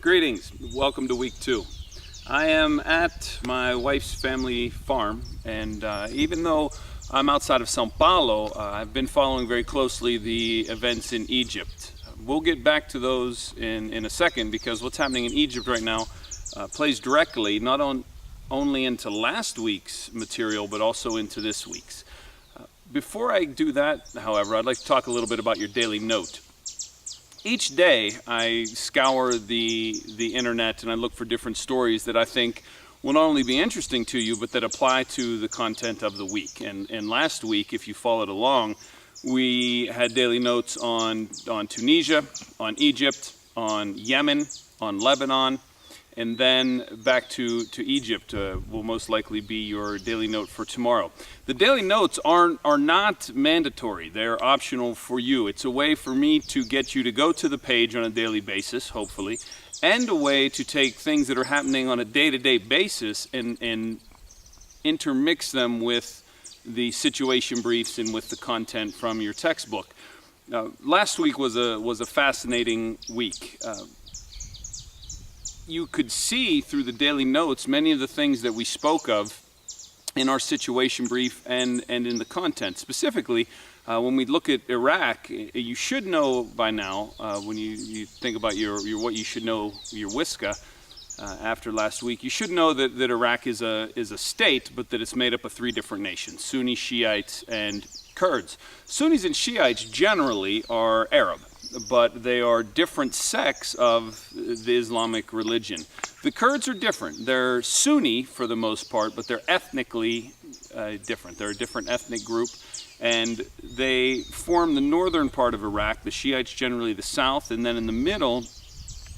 Greetings, welcome to week 2. I am at my wife's family farm, and even though I'm outside of Sao Paulo, I've been following very closely the events in Egypt. We'll get back to those in a second, because what's happening in Egypt right now plays directly not only into last week's material, but also into this week's. Before I do that, however, I'd like to talk a little bit about your daily note. Each day I scour the internet and I look for different stories that I think will not only be interesting to you, but that apply to the content of the week. And last week, if you followed along, we had daily notes on Tunisia, on Egypt, on Yemen, on Lebanon, and then back to Egypt will most likely be your daily note for tomorrow. The daily notes are not mandatory. They're optional for you. It's a way for me to get you to go to the page on a daily basis, hopefully, and a way to take things that are happening on a day-to-day basis and intermix them with the situation briefs and with the content from your textbook. Last week was a fascinating week. You could see through the daily notes many of the things that we spoke of in our situation brief and in the content. Specifically, when we look at Iraq, you should know by now, when you think about your what you should know, your WISCA, after last week, you should know that Iraq is a state, but that it's made up of 3 different nations: Sunni, Shiites, and Kurds. Sunnis and Shiites generally are Arab, but they are different sects of the Islamic religion. The Kurds are different. They're Sunni for the most part, but they're ethnically different. They're a different ethnic group, and they form the northern part of Iraq, the Shiites generally the south, and then in the middle,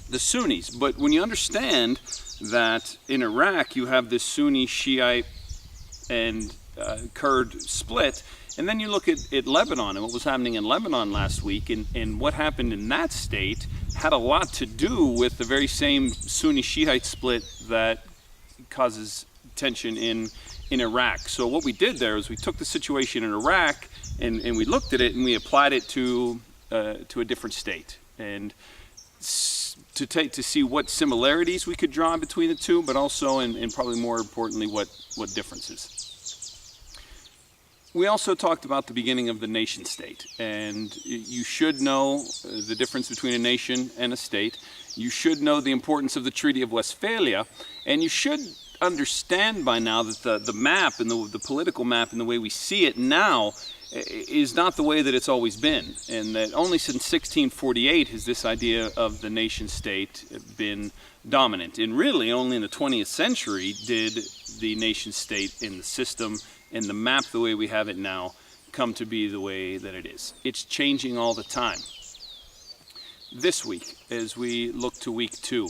the Sunnis. But when you understand that in Iraq you have this Sunni, Shiite, and Kurd split, and then you look at Lebanon and what was happening in Lebanon last week, and what happened in that state had a lot to do with the very same Sunni Shiite split that causes tension in Iraq. So what we did there is we took the situation in Iraq and we looked at it and we applied it to a different state, and to see what similarities we could draw between the two, but also, and probably more importantly, what differences. We also talked about the beginning of the nation state, and you should know the difference between a nation and a state. You should know the importance of the Treaty of Westphalia, and you should understand by now that the map and the political map and the way we see it now is not the way that it's always been, and that only since 1648 has this idea of the nation state been dominant. And really only in the 20th century did the nation state in the system and the map the way we have it now come to be the way that it is. It's changing all the time. This week, as we look to week 2,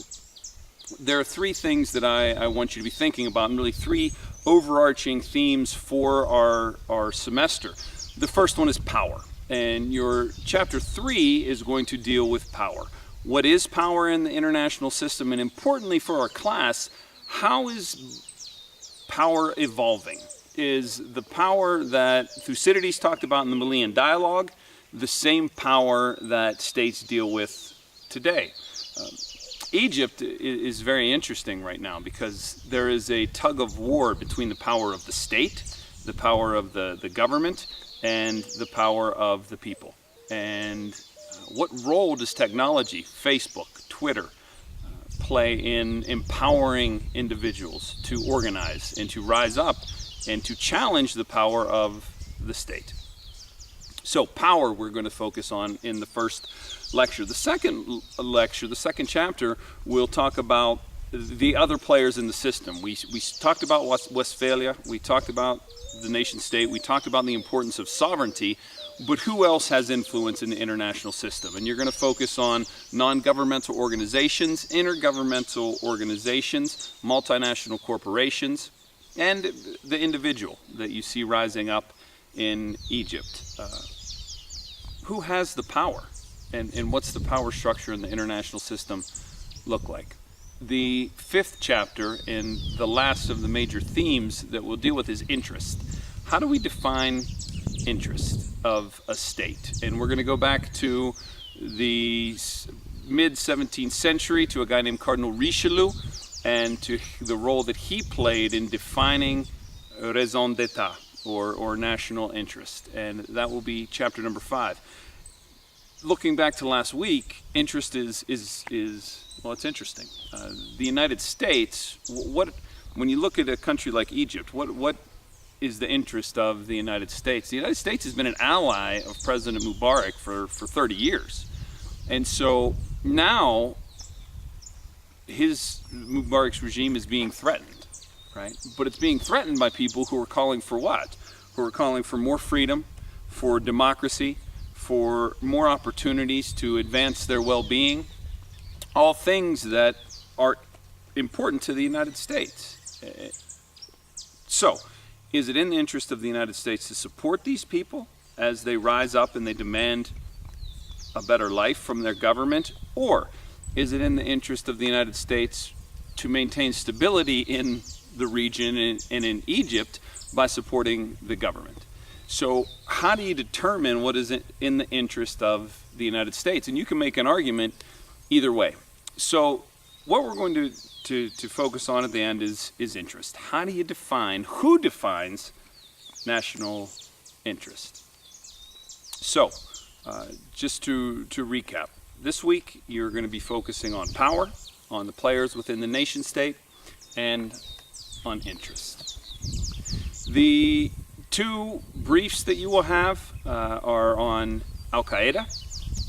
there are 3 things that I want you to be thinking about, and really 3 overarching themes for our semester. The first one is power, and your chapter 3 is going to deal with power. What is power in the international system, and importantly for our class, how is power evolving? Is the power that Thucydides talked about in the Melian Dialogue the same power that states deal with today? Egypt is very interesting right now because there is a tug of war between the power of the state, the power of the government, and the power of the people. And what role does technology, Facebook, Twitter, play in empowering individuals to organize and to rise up and to challenge the power of the state? So power we're going to focus on in the first lecture. The second lecture, the second chapter, we'll talk about the other players in the system. We talked about Westphalia, we talked about the nation state, we talked about the importance of sovereignty, but who else has influence in the international system? And you're going to focus on non-governmental organizations, intergovernmental organizations, multinational corporations, and the individual that you see rising up in Egypt. Who has the power? And what's the power structure in the international system look like? The 5th chapter, and the last of the major themes that we'll deal with, is interest. How do we define interest of a state? And we're going to go back to the mid-17th century to a guy named Cardinal Richelieu, and to the role that he played in defining raison d'etat, or national interest. And that will be chapter number 5. Looking back to last week, interest is well, it's interesting. The United States, when you look at a country like Egypt, what is the interest of the United States? The United States has been an ally of President Mubarak for 30 years. And so now Mubarak's regime is being threatened, right? But it's being threatened by people who are calling for what? Who are calling for more freedom, for democracy, for more opportunities to advance their well-being, all things that are important to the United States. So, is it in the interest of the United States to support these people as they rise up and they demand a better life from their government? Or is it in the interest of the United States to maintain stability in the region and in Egypt by supporting the government? So how do you determine what is in the interest of the United States? And you can make an argument either way. So what we're going to focus on at the end is interest. How do you define, who defines national interest? So just to recap, this week you're going to be focusing on power, on the players within the nation state, and on interest. The 2 briefs that you will have are on Al-Qaeda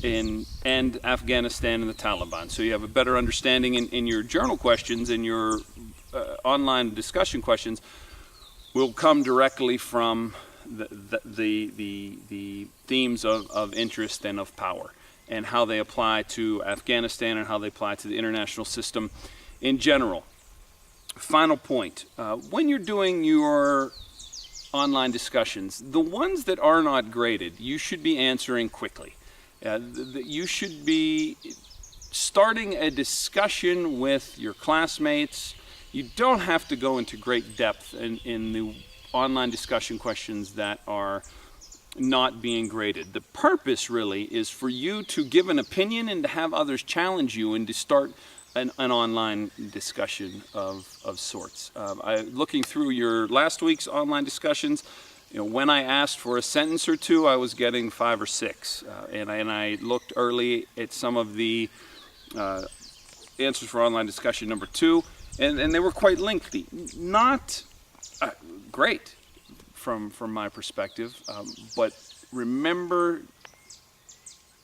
and Afghanistan and the Taliban. So you have a better understanding in your journal questions and your online discussion questions will come directly from the themes of interest and of power, and how they apply to Afghanistan and how they apply to the international system in general. Final point, when you're doing your online discussions, the ones that are not graded, you should be answering quickly. You should be starting a discussion with your classmates. You don't have to go into great depth in the online discussion questions that are not being graded. The purpose really is for you to give an opinion and to have others challenge you and to start an online discussion of sorts. Looking through your last week's online discussions, when I asked for a sentence or 2, I was getting 5 or 6. And I looked early at some of the answers for online discussion number 2, and they were quite lengthy. Not great from my perspective, but remember,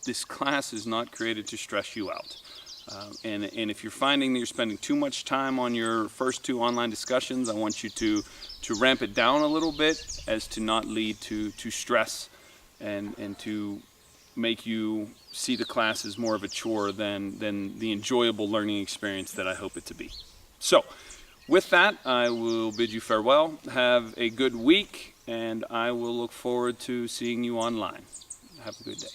this class is not created to stress you out. And if you're finding that you're spending too much time on your first 2 online discussions, I want you to ramp it down a little bit, as to not lead to stress and to make you see the class as more of a chore than the enjoyable learning experience that I hope it to be. So with that, I will bid you farewell. Have a good week, and I will look forward to seeing you online. Have a good day.